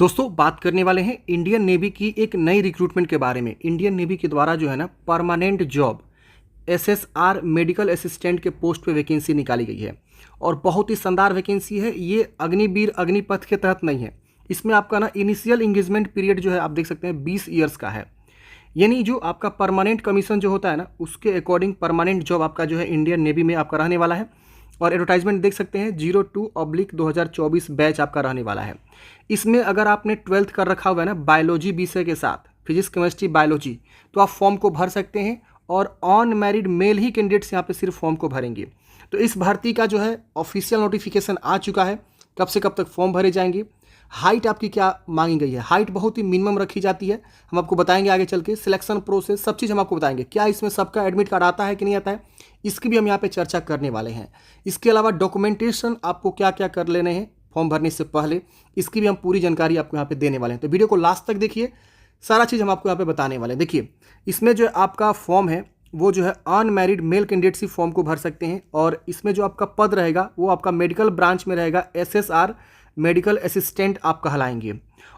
दोस्तों बात करने वाले हैं इंडियन नेवी की एक नई रिक्रूटमेंट के बारे में। इंडियन नेवी के द्वारा जो है ना permanent job SSR medical assistant के पोस्ट पे वैकेंसी निकाली गई है और बहुत ही शानदार वैकेंसी है। ये अग्निवीर अग्निपथ के तहत नहीं है। इसमें आपका ना इनिशियल इंगेजमेंट पीरियड जो है आप देख सकते हैं 20 ईयर्स का है। यानी जो आपका परमानेंट कमीशन जो होता है ना उसके अकॉर्डिंग परमानेंट जॉब आपका जो है इंडियन नेवी में आपका रहने वाला है। और एडवर्टाइजमेंट देख सकते हैं 02/2024 बैच आपका रहने वाला है। इसमें अगर आपने 12th कर रखा हुआ है ना बायोलॉजी विषय के साथ फिजिक्स केमिस्ट्री बायोलॉजी तो आप फॉर्म को भर सकते हैं और ऑन मैरिड मेल ही कैंडिडेट्स यहाँ पे सिर्फ फॉर्म को भरेंगे। तो इस भर्ती का जो है ऑफिशियल नोटिफिकेशन आ चुका है। कब से कब तक फॉर्म भरे जाएंगे, हाइट आपकी क्या मांगी गई है, हाइट बहुत ही मिनिमम रखी जाती है। हम आपको बताएंगे आगे चल के सिलेक्शन प्रोसेस सब चीज़ हम आपको बताएंगे। क्या इसमें सबका एडमिट कार्ड आता है कि नहीं आता है, इसकी भी हम यहाँ पे चर्चा करने वाले हैं। इसके अलावा डॉक्यूमेंटेशन आपको क्या क्या कर लेने हैं फॉर्म भरने से पहले, इसकी भी हम पूरी जानकारी आपको यहाँ पे देने वाले हैं। तो वीडियो को लास्ट तक देखिए, सारा चीज़ हम आपको यहाँ पे बताने वाले हैं। देखिए इसमें जो आपका फॉर्म है वो जो है अनमैरिड मेल कैंडिडेट्स ही फॉर्म को भर सकते हैं। और इसमें जो आपका पद रहेगा वो आपका मेडिकल ब्रांच में रहेगा, एसएसआर मेडिकल असिस्टेंट आप कहलाएंगे।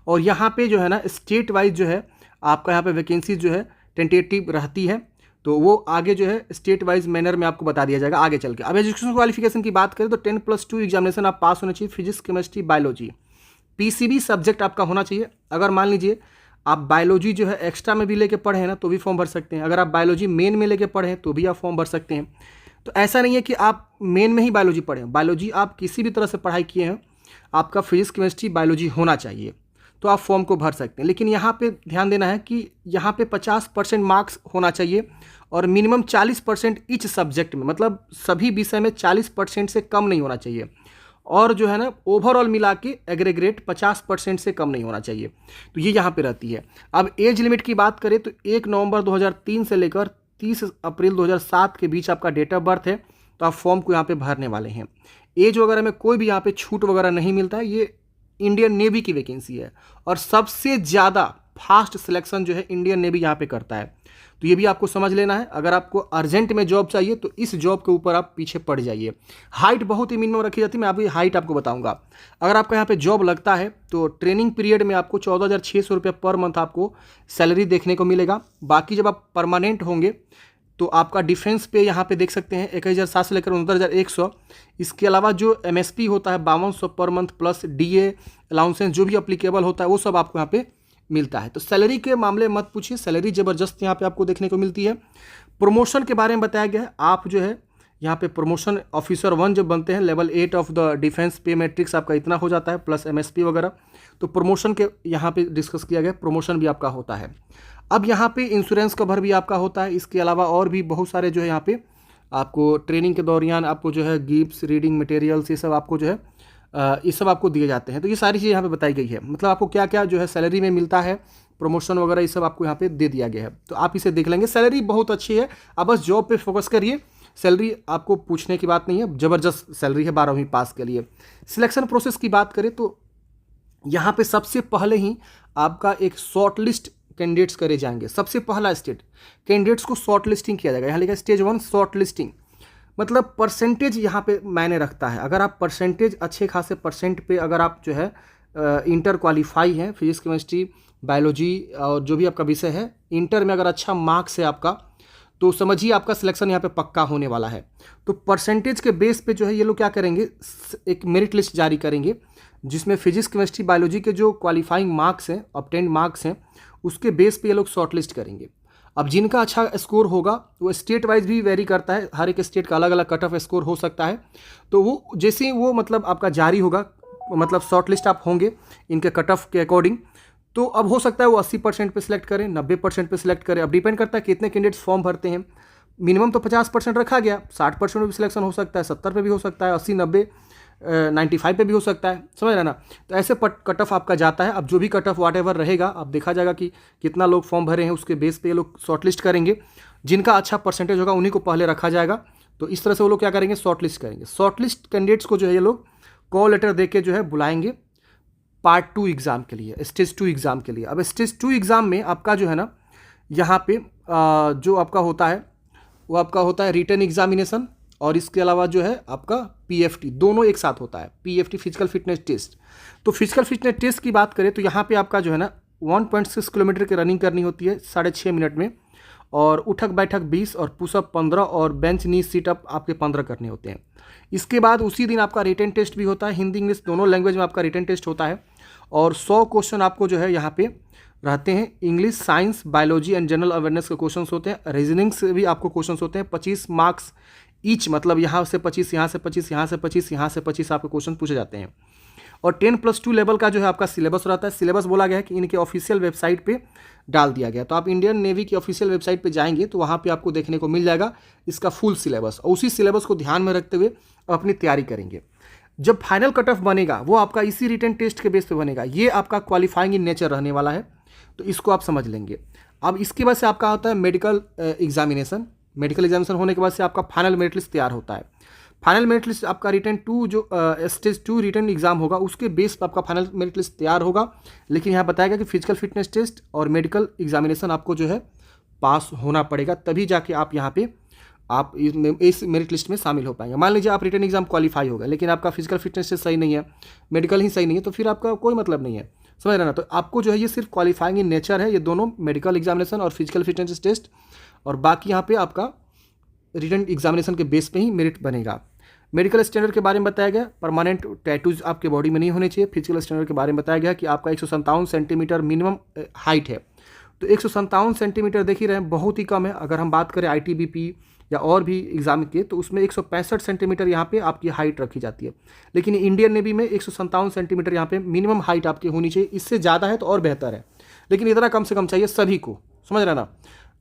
और यहाँ पे जो है ना स्टेट वाइज जो है आपका यहाँ पे वैकेंसी जो है टेंटेटिव रहती है। तो वो आगे जो है स्टेट वाइज मैनर में आपको बता दिया जाएगा आगे चल के। अब एजुकेशन क्वालिफिकेशन की बात करें तो 10+2 एग्जामिनेशन आप पास होना चाहिए, physics chemistry biology. PCB subject आपका होना चाहिए। अगर मान लीजिए आप बायोलॉजी जो है एक्स्ट्रा में भी लेके पढ़े हैं ना तो भी फॉर्म भर सकते हैं। अगर आप बायोलॉजी मेन में लेके पढ़े हैं तो भी आप फॉर्म भर सकते हैं। तो ऐसा नहीं है कि आप मेन में ही बायोलॉजी पढ़ें, बायोलॉजी आप किसी भी तरह से पढ़ाई किए हैं, आपका फिजिक्स केमिस्ट्री बायोलॉजी होना चाहिए तो आप फॉर्म को भर सकते हैं। लेकिन यहाँ पे ध्यान देना है कि यहाँ पे 50% मार्क्स होना चाहिए और मिनिमम 40% ईच सब्जेक्ट में, मतलब सभी विषय में 40% से कम नहीं होना चाहिए। और जो है ना ओवरऑल मिला के एग्रीगेट 50% से कम नहीं होना चाहिए। तो ये यहाँ पे रहती है। अब एज लिमिट की बात करें तो 1 नवंबर 2003 से लेकर 30 अप्रैल 2007 के बीच आपका डेट ऑफ बर्थ है। तो आप फॉर्म को यहाँ पे भरने वाले हैं। एज वगैरह में कोई भी यहाँ पे छूट वगैरह नहीं मिलता है। ये इंडियन नेवी की वैकेंसी है और सबसे ज़्यादा फास्ट सिलेक्शन जो है इंडियन नेवी यहाँ पे करता है। तो ये भी आपको समझ लेना है। अगर आपको अर्जेंट में जॉब चाहिए तो इस जॉब के ऊपर आप पीछे पड़ जाइए। हाइट बहुत ही मिनिमम रखी जाती है, मैं अभी हाइट आपको बताऊंगा। अगर आपका यहाँ पे जॉब लगता है तो ट्रेनिंग पीरियड में आपको 14,600 रुपये पर मंथ आपको सैलरी देखने को मिलेगा। बाकी जब आप परमानेंट होंगे तो आपका डिफेंस पे यहाँ पे देख सकते हैं 21,700 से लेकर 69,100। इसके अलावा जो एमएसपी होता है 5200 पर मंथ प्लस डीए अलाउंसेंस जो भी अप्लीकेबल होता है वो सब आपको यहाँ पे मिलता है। तो सैलरी के मामले मत पूछिए, सैलरी ज़बरदस्त यहाँ पे आपको देखने को मिलती है। प्रमोशन के बारे में बताया गया है। आप जो है यहाँ पे प्रमोशन ऑफिसर 1 जब बनते हैं लेवल 8 ऑफ द डिफेंस पे मैट्रिक्स आपका इतना हो जाता है प्लस एमएसपी वगैरह। तो प्रमोशन के यहाँ पे डिस्कस किया गया, प्रमोशन भी आपका होता है। अब यहाँ पे इंश्योरेंस कवर भी आपका होता है। इसके अलावा और भी बहुत सारे जो है यहाँ पे आपको ट्रेनिंग के दौरान आपको जो है गिफ्ट्स रीडिंग मटेरियल्स ये सब आपको जो है ये सब आपको दिए जाते हैं। तो ये सारी चीज़ यहाँ पे बताई गई है, मतलब आपको क्या क्या जो है सैलरी में मिलता है, प्रमोशन वगैरह ये सब आपको यहाँ पे दे दिया गया है। तो आप इसे देख लेंगे। सैलरी बहुत अच्छी है, आप बस जॉब पे फोकस करिए। सैलरी आपको पूछने की बात नहीं है, ज़बरदस्त सैलरी है 12वीं पास के लिए। सिलेक्शन प्रोसेस की बात करें तो यहाँ पे सबसे पहले ही आपका एक शॉर्ट लिस्ट कैंडिडेट्स करे जाएंगे। सबसे पहला स्टेज कैंडिडेट्स को शॉर्ट लिस्टिंग किया जाएगा। यहाँ लिखा है स्टेज 1 शॉर्ट लिस्टिंग, मतलब परसेंटेज यहाँ पे मायने रखता है। अगर आप परसेंटेज अच्छे खासे परसेंट पे अगर आप जो है इंटर क्वालिफाई हैं, फिजिक्स केमिस्ट्री बायोलॉजी और जो भी आपका विषय है इंटर में अगर अच्छा मार्क्स है आपका तो समझिए आपका सिलेक्शन यहाँ पे पक्का होने वाला है। तो परसेंटेज के बेस पे जो है ये लोग क्या करेंगे, एक मेरिट लिस्ट जारी करेंगे जिसमें फिजिक्स केमिस्ट्री बायोलॉजी के जो क्वालिफाइंग मार्क्स हैं, ऑब्टेन्ड मार्क्स हैं, उसके बेस पे ये लोग शॉर्ट लिस्ट करेंगे। अब जिनका अच्छा स्कोर होगा वो स्टेट वाइज भी वेरी करता है, हर एक स्टेट का अलग अलग कट ऑफ स्कोर हो सकता है। तो वो जैसे ही वो मतलब आपका जारी होगा, मतलब शॉर्ट लिस्ट आप होंगे इनके कट ऑफ के अकॉर्डिंग, तो अब हो सकता है वो 80% पे सिलेक्ट करें, 90% पे सिलेक्ट करें। अब डिपेंड करता है कितने कैंडिडेट्स फॉर्म भरते हैं। मिनिमम तो 50% रखा गया, 60% में भी सिलेक्शन हो सकता है, 70 पे भी हो सकता है, 80, 90, 95 पे भी हो सकता है, समझ रहे ना। तो ऐसे कट ऑफ आपका जाता है। अब जो भी कट ऑफ वाट एवर रहेगा अब देखा जाएगा कि कितना लोग फॉर्म भरे हैं, उसके बेस पे ये लोग शॉर्ट लिस्ट करेंगे। जिनका अच्छा परसेंटेज होगा उन्हीं को पहले रखा जाएगा। तो इस तरह से वो लोग क्या करेंगे, शॉर्ट लिस्ट करेंगे। शॉर्ट लिस्ट कैंडिडेट्स को जो है ये लोग कॉल लेटर दे के जो है बुलाएंगे पार्ट 2 एग्ज़ाम के लिए, स्टेज 2 एग्ज़ाम के लिए। अब स्टेज 2 एग्ज़ाम में आपका जो है ना यहाँ पे जो आपका होता है वो आपका होता है रिटन एग्जामिनेशन और इसके अलावा जो है आपका पीएफटी, दोनों एक साथ होता है। PFT physical fitness test. तो फिजिकल फिटनेस टेस्ट की बात करें तो यहाँ पे आपका जो है ना 1.6 किलोमीटर की रनिंग करनी होती है 6.5 मिनट में, और उठक बैठक 20 और पुशअप 15 और बेंच नी सीटअप आपके 15 करने होते हैं। इसके बाद उसी दिन आपका रिटन टेस्ट भी होता है, हिंदी इंग्लिश दोनों लैंग्वेज में आपका रिटन टेस्ट होता है, और 100 क्वेश्चन आपको जो है यहाँ पे रहते हैं। English, science, biology and general awareness के क्वेश्चंस होते हैं। रीजनिंग से भी आपको क्वेश्चंस होते हैं। 25 मार्क्स ईच, मतलब यहाँ से 25, यहाँ से 25, यहाँ से 25, यहाँ से 25 आपके क्वेश्चन पूछे जाते हैं। और 10+2 लेवल का जो है आपका सिलेबस रहता है। सिलेबस बोला गया है कि इनके ऑफिशियल वेबसाइट पे डाल दिया गया, तो आप इंडियन नेवी की ऑफिशियल वेबसाइट पे जाएंगे तो वहाँ पे आपको देखने को मिल जाएगा इसका फुल सिलेबस, और उसी सिलेबस को ध्यान में रखते हुए अपनी तैयारी करेंगे। जब फाइनल कट ऑफ बनेगा वो आपका इसी रिटन टेस्ट के बेस पे बनेगा। ये आपका क्वालिफाइंग इन नेचर रहने वाला है, तो इसको आप समझ लेंगे। अब इसके बाद से आपका होता है मेडिकल एग्जामिनेशन। मेडिकल एग्जामिनेशन होने के बाद से आपका फाइनल मेरिट लिस्ट तैयार होता है। फाइनल मेरिट लिस्ट आपका रिटन 2 जो स्टेज 2 रिटन एग्जाम होगा उसके बेस पर आपका फाइनल मेरिट लिस्ट तैयार होगा। लेकिन यहाँ बताया गया कि फिजिकल फिटनेस टेस्ट और मेडिकल एग्जामिनेशन आपको जो है पास होना पड़ेगा, तभी जाके आप यहाँ पे आप इस मेरिट लिस्ट में शामिल हो पाएंगे। मान लीजिए आप रिटन एग्जाम क्वालिफाई हो गए लेकिन आपका फिजिकल फिटनेस टेस्ट सही नहीं है, मेडिकल ही सही नहीं है, तो फिर आपका कोई मतलब नहीं है, समझ रहे ना। तो आपको जो है ये सिर्फ क्वालिफाइंग इन नेचर है, ये दोनों मेडिकल एग्जामिनेशन और फिजिकल फिटनेस टेस्ट, और बाकी यहाँ पे आपका रिटन एग्जामिनेशन के बेस पे ही मेरिट बनेगा। मेडिकल स्टैंडर्ड के बारे में बताया गया, परमानेंट टैटूज आपके बॉडी में नहीं होने चाहिए। फिजिकल स्टैंडर्ड के बारे में बताया गया कि आपका 157 सेंटीमीटर मिनिमम हाइट है, तो 157 सेंटीमीटर देख ही रहे हैं, बहुत ही कम है। अगर हम बात करें ITBP या और भी एग्जाम के तो उसमें 165 सेंटीमीटर यहाँ पे आपकी हाइट रखी जाती है, लेकिन इंडियन नेवी में 157 सेंटीमीटर यहाँ पे मिनिमम हाइट आपकी होनी चाहिए। इससे ज़्यादा है तो और बेहतर है, लेकिन इतना कम से कम चाहिए सभी को, समझ रहे ना।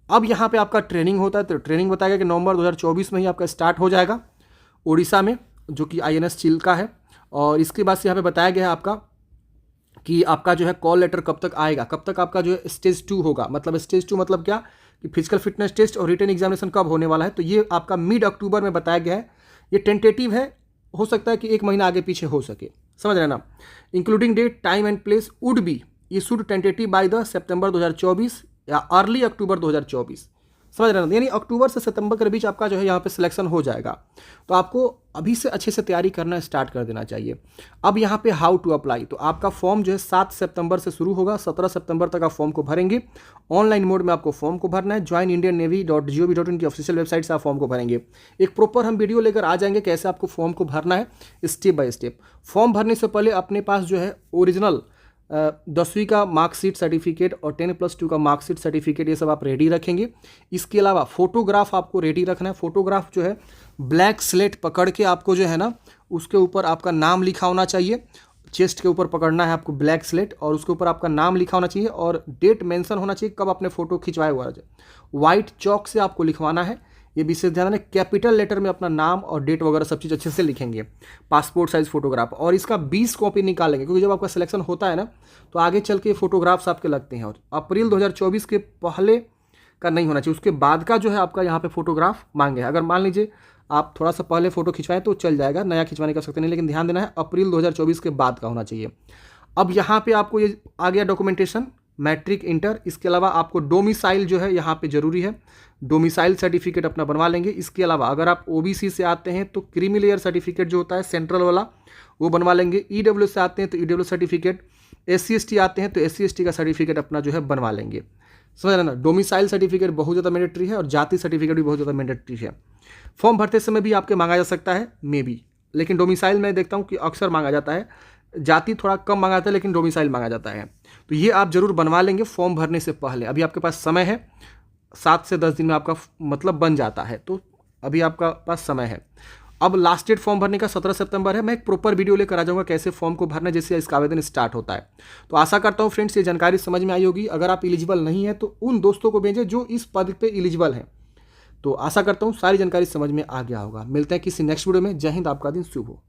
अब यहाँ पे आपका ट्रेनिंग होता है, तो ट्रेनिंग बताया गया कि नवंबर 2024 में ही आपका स्टार्ट हो जाएगा उड़ीसा में, जो कि INS चिल्का है। और इसके बाद से यहाँ पे बताया गया है आपका कि आपका जो है कॉल लेटर कब तक आएगा, कब तक आपका जो है स्टेज 2 होगा। मतलब स्टेज 2 मतलब क्या कि फिजिकल फिटनेस टेस्ट और रिटन एग्जामिनेशन कब होने वाला है, तो ये आपका मिड अक्टूबर में बताया गया है। ये टेंटेटिव है, हो सकता है कि 1 महीना आगे पीछे हो सके, समझ रहे ना। Including date, time and place would be issued tentative by the September 2024 या अर्ली अक्टूबर 2024, समझ रहे ना। यानी अक्टूबर से सितंबर के बीच आपका जो है यहाँ पे सिलेक्शन हो जाएगा, तो आपको अभी से अच्छे से तैयारी करना स्टार्ट कर देना चाहिए। अब यहाँ पे हाउ टू अप्लाई, तो आपका फॉर्म जो है 7 सितंबर से शुरू होगा, 17 सितंबर तक आप फॉर्म को भरेंगे। ऑनलाइन मोड में आपको फॉर्म को भरना है। joinindiannavy.gov.in की ऑफिशियल वेबसाइट से आप फॉर्म को भरेंगे। एक प्रॉपर हम वीडियो लेकर आ जाएंगे कैसे आपको फॉर्म को भरना है स्टेप बाय स्टेप। फॉर्म भरने से पहले अपने पास जो है ओरिजिनल 10वीं का मार्कशीट सर्टिफिकेट और 10+2 का मार्कशीट सर्टिफिकेट ये सब आप रेडी रखेंगे। इसके अलावा फोटोग्राफ आपको रेडी रखना है। फोटोग्राफ जो है ब्लैक स्लेट पकड़ के आपको जो है ना उसके ऊपर आपका नाम लिखा होना चाहिए। चेस्ट के ऊपर पकड़ना है आपको ब्लैक स्लेट, और उसके ऊपर आपका नाम लिखा होना चाहिए और डेट मेंशन होना चाहिए कब आपने फोटो खिंचवाया हुआ। वाइट चौक से आपको लिखवाना है, ये विशेष ध्यान है। कैपिटल लेटर में अपना नाम और डेट वगैरह सब चीज़ अच्छे से लिखेंगे। पासपोर्ट साइज फोटोग्राफ, और इसका 20 कॉपी निकालेंगे, क्योंकि जब आपका सिलेक्शन होता है ना तो आगे चल के फोटोग्राफ्स आपके लगते हैं। और अप्रैल 2024 के पहले का नहीं होना चाहिए, उसके बाद का जो है आपका यहाँ पे फोटोग्राफ मांगे। अगर मान लीजिए आप थोड़ा सा पहले फोटो खिंचवाएं तो चल जाएगा, नया खिंचवाने का सकते नहीं, लेकिन ध्यान देना है अप्रैल 2024 के बाद का होना चाहिए। अब यहाँ पे आपको ये आ गया डॉक्यूमेंटेशन, मैट्रिक, इंटर। इसके अलावा आपको डोमिसाइल जो है यहाँ पे जरूरी है, डोमिसाइल सर्टिफिकेट अपना बनवा लेंगे। इसके अलावा अगर आप OBC से आते हैं तो क्रीमी लेयर सर्टिफिकेट जो होता है सेंट्रल वाला वो बनवा लेंगे। EWS से आते हैं तो EWS सर्टिफिकेट, SC/ST आते हैं तो SC/ST का सर्टिफिकेट अपना जो है बनवा लेंगे, समझ रहे ना। डोमिसाइल सर्टिफिकेट बहुत ज़्यादा मैंडेटरी है और जाति सर्टिफिकेट भी बहुत ज़्यादा मैंडेटरी है। फॉर्म भरते समय भी आपके मांगा जा सकता है मे बी, लेकिन डोमिसाइल में देखता हूँ कि अक्सर मांगा जाता है। जाति थोड़ा कम मांगा जाता है लेकिन डोमिसाइल मांगा जाता है, तो ये आप जरूर बनवा लेंगे फॉर्म भरने से पहले। अभी आपके पास समय है, 7 से 10 दिन में आपका मतलब बन जाता है, तो अभी आपका पास समय है। अब लास्ट डेट फॉर्म भरने का 17 सितंबर है। मैं एक प्रॉपर वीडियो लेकर आ जाऊंगा कैसे फॉर्म को भरना, जैसे इसका आवेदन स्टार्ट होता है। तो आशा करता हूँ फ्रेंड्स ये जानकारी समझ में आई होगी। अगर आप एलिजिबल नहीं है तो उन दोस्तों को भेजें जो इस पद पे एलिजिबल हैं। तो आशा करता हूँ सारी जानकारी समझ में आ गया होगा। मिलते हैं किसी नेक्स्ट वीडियो में। जय हिंद, आपका दिन शुभ हो।